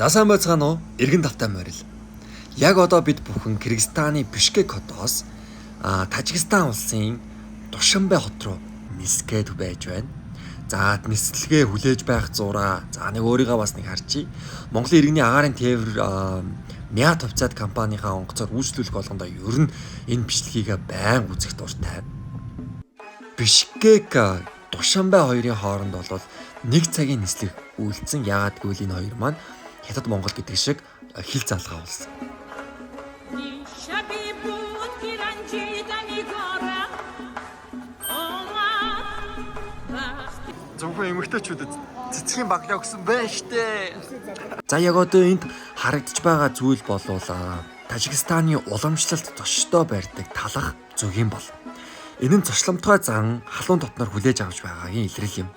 За сайн байцгаана уу? Иргэн тавтай морил. Яг одоо бид бүхэн Кыргызстаны Бишкек хотоос Тажикстан улсын Душанбе хот руу нисгээд байж байна. За нислэгээ хүлээж байх зураа. За нэг өөрийгөө бас нэг харчий. Монголын иргэний агаарын тээвэр Мят хувьцаат компанийнхаа онгоцоор үйлчлүүлэх болгондоо ер нь энэ бичлэгийг байн үзэх дуртай. Бишкек Душанбе хоёрын хооронд бол нэг цагийн нислэг үйлдсэн. Яагаад гэвэл энэ хоёр маань Хятад Монгол гэдэг шиг хил залгаа болсон. Зөвхөн эмэгтэйчүүдэд цэцгийн баглаа өгсөн байна штэ. За яг одоо энд харагдаж байгаа зүйл болвол Тажикстаны уламжлалт зочдоо барьдаг талах зүг юм бол. Энэ нь зочломтгой зан халуун дотноор хүлээж авч байгаагийн илрэл юм.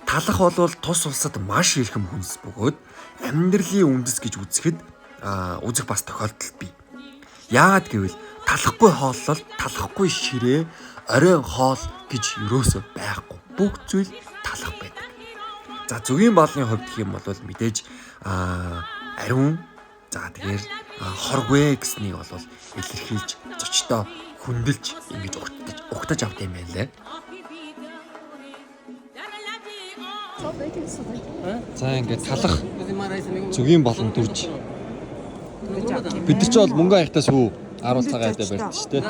Талах бол тус улсад маш эрхэм хүнс бөгөөд амьдралын үндэс гэж үзэхэд үзэх бас тохиолдол бий. Яагаад гэвэл талахгүй хооллол, талахгүй ширээ, оройн хоол гэж юусоо байхгүй. Бүх зүйл талах байдаг. За зөвгийн баалны хувьд гэх юм бол мэдээж ариун за тэгэхээр хоргүй гэснийг бол илэрхийлж зочдоо хүндэлж ингэж угтаж авт юм байна лээ. За ингээд талах зөвгийн болон дүрж. Бид нар ч бол мөнгө аяхтаа сүү 10 цагаа идэ барьд шүү дээ.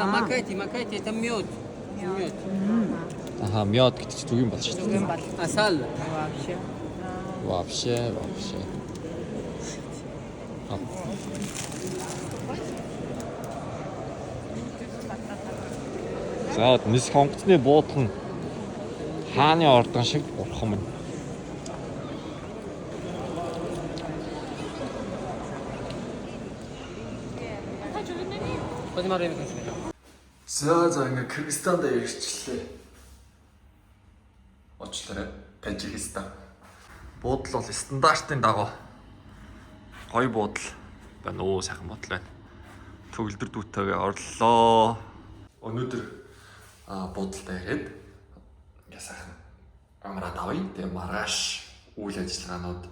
Макати это мёд. Ага, мёд гэдэг чинь зөвгийн бол шүү дээ. Асал. Вообще. За нис хонгоцны буудлын хааны ордон шиг урхан мэн. За ингээ Кыргызстанд ирчихлээ. Очлоо Тажикстан. Буудал бол стандартын дагуу гоё буудал байна. Оо сайхан буудал байна. Төгөлдөр дүүтэйгээ орлоо. Өнөөдөр буудалтай ирээд ингээ сайхан амраад авъя. Тэгээ маргааш үйл ажиллагаанууд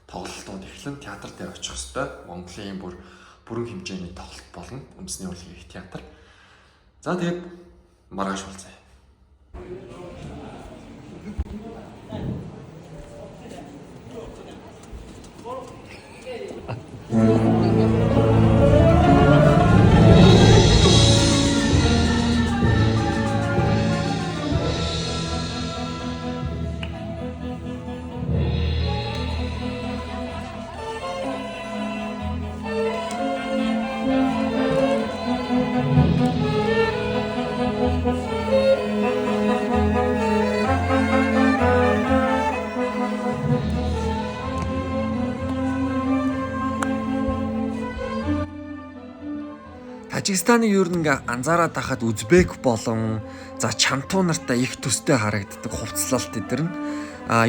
тоглолтууд эхлэн театр дээр очих хэвээр Монголын бүрэн хэмжээний тоглолт болно. Үндэсний урлагийн их театр. За тэгээд маргааш уулзъя. Тажикстаны ер нь ингээ анзаараад тахад Узбек болон за Чантуу нартай их төстэй харагддаг хувцлалт эдэр нь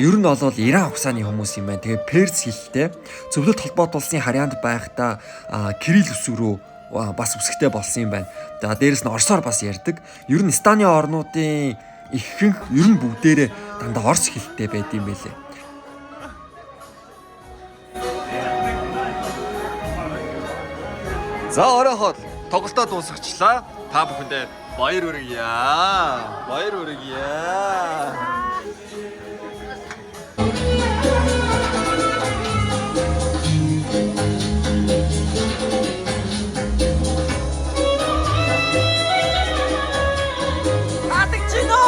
ер нь бол Иран ухсааны хүмүүс юм байна. Тэгээ Перс хэлтэй зөвлөлт холбоот улсын харьяанд байхдаа Кирилл үсэг рүү бас үсгтэй болсон юм байна. За дээрэс нь орсоор бас ярьдаг. Ер нь Станы орнуудын ихэнх ер нь бүгдээрээ дандаа орс хэлтэй байд юм байлээ. За оройхол тоглолтоо дуусгачлаа. Та бүхэндээ баяр хүргье. Баяр хүргье. Атгчино.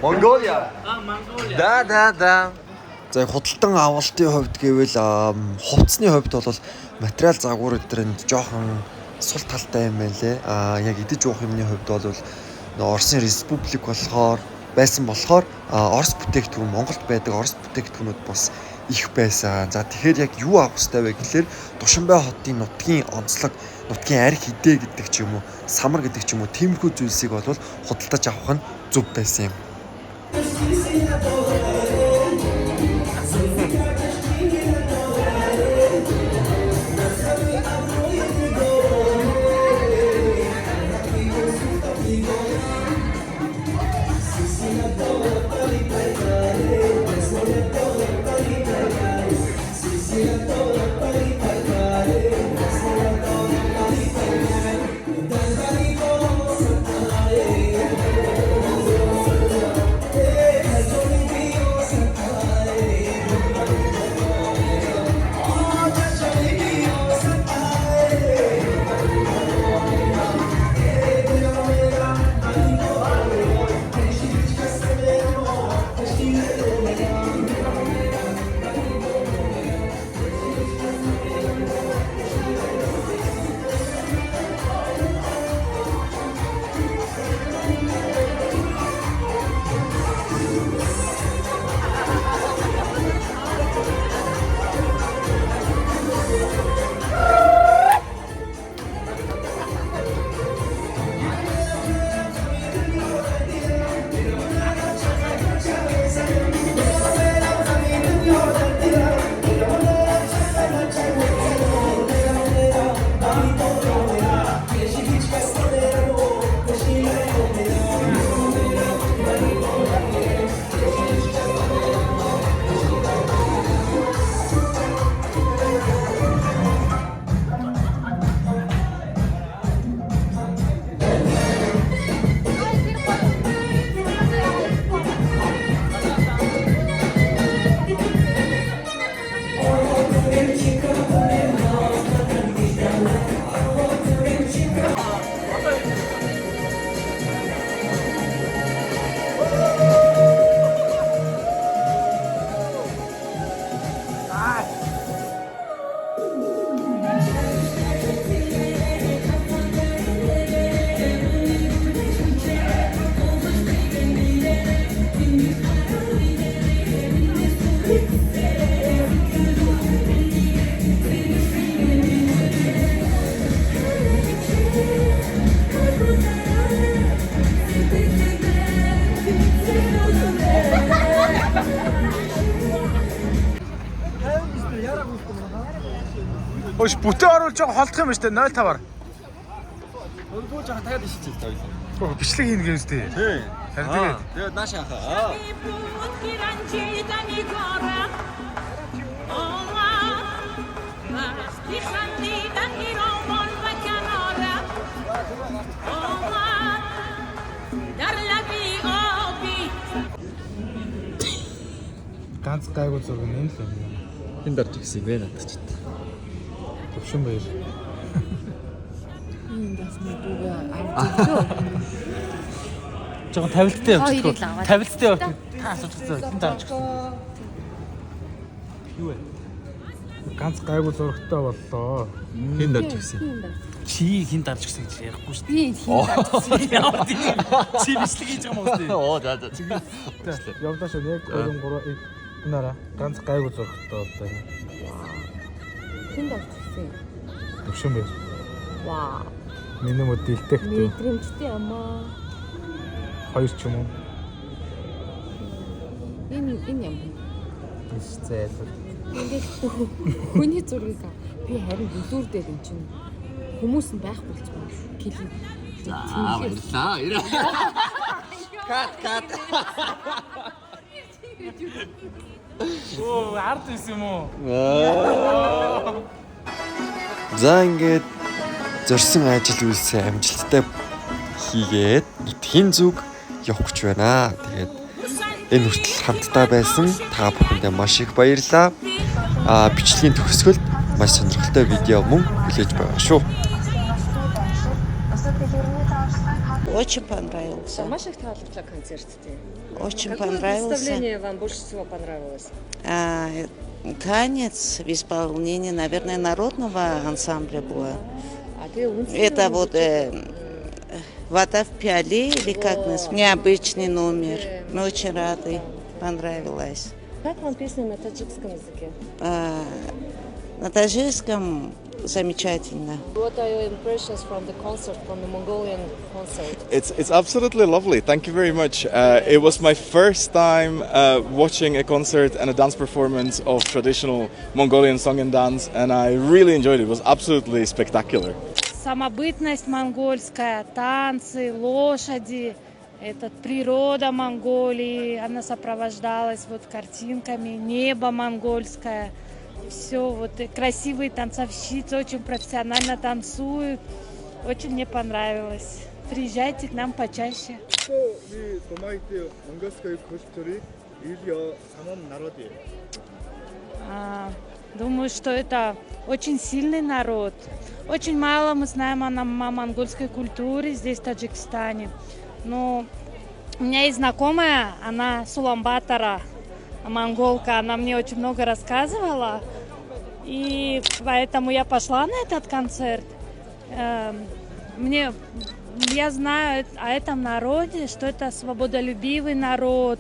Монголия. Монголия. Да. За худалдан авалтын хувьд гэвэл хувцсны хувьд бол материал загвар өдрөнд жоохон сул талтай юм байна лээ. Яг идэж уух юмны хувьд бол Оросын республик болохоор байсан болохоор Орос бүтээгдэхүүн Монголд байдаг Орос бүтээгдэхүүнүүд бас их байсан. За тэгэхээр яг юу авах хэрэгтэй вэ гэхээр Душанбай хотын нутгийн онцлог, нутгийн арх хідээ гэдэг ч юм уу, самар гэдэг ч юм уу, тиймэрхүү зүйлсийг бол худалдаж авах нь зөв байсан юм. Өөш бүтээ оруулж байгаа холдох юм ба штэ 05-аар. Өргөөж байгаа таад ишиж байгаа юм. Оо бичлэг хийнэ гэмс дээ. Тий. Харин тэгээд Тэгээд нааш хаа. ганц гайгүй зураг юм л юм. Хин дарж гисэн бэ надад ч. Төвшин баяр. Жогон тавилттай явчихгүй. Тавилттай явчих. Та асууж байгаа хин дарж гисэн. Юу вэ? Ганц гайгүй зурагтай боллоо. Хин дарж гисэн. Чи хин дарж гисэн гэж ярихгүй шүү дээ. Би хин дарж гисэн. Чи бичлэг хийж байгаа юм уу дээ? Оо за за. Явдаа шүү 1 2 3 нара ганц гайгүй зурагтай боллоо. Хин дарж гисэн. Төвшин баяр. Вау. Миний модельтэй хтүү. Мэдрэмжтэй амаа. Хоёр ч юм уу. Энэ юм. Зээ. Ингээд хүний зургийг би харин бүлүүрдээд юм чинь хүмүүс нь байх болчихсон. Кили. Аа баярлаа. Кат. Оо арт юм уу? За ингээд зорьсон ажил үйлсээ амжилттай хийгээд нутгийн зүг явах гэж байна. Тэгээд энэ хүртэл хамтдаа байсан та бүхэндээ маш их баярлалаа. Бичлэгийн төгсгөлд маш сонирхолтой видео мөн хүлээж байгаа шүү. Очень понравился. Маш их таалагдсан концерттэй. Очень Какое понравился. представление вам больше всего понравилось? Танец в исполнении, наверное, народного ансамбля было. А ты Это вот «Вода в пиале» или как нас? Необычный номер. Мы очень рады. Понравилось. Как вам песня на таджикском языке? На таджикском замечательно. What are your impressions from the concert, from the Mongolian concert? It's absolutely lovely. Thank you very much. It was my first time watching a concert and a dance performance of traditional Mongolian song and dance, and I really enjoyed it. It was absolutely spectacular. Самобытность монгольская, танцы, лошади, природа Монголии, она сопровождалась вот картинками, небо монгольское, все, вот красивые танцовщицы, очень профессионально танцуют, очень мне понравилось. Приезжайте к нам почаще. Думаю, что это очень сильный народ. Очень мало мы знаем о монгольской культуре здесь, в Таджикистане. Но у меня есть знакомая, она с Улан-Батора, монголка, она мне очень много рассказывала. И поэтому я пошла на этот концерт. Я знаю о этом народе, что это свободолюбивый народ,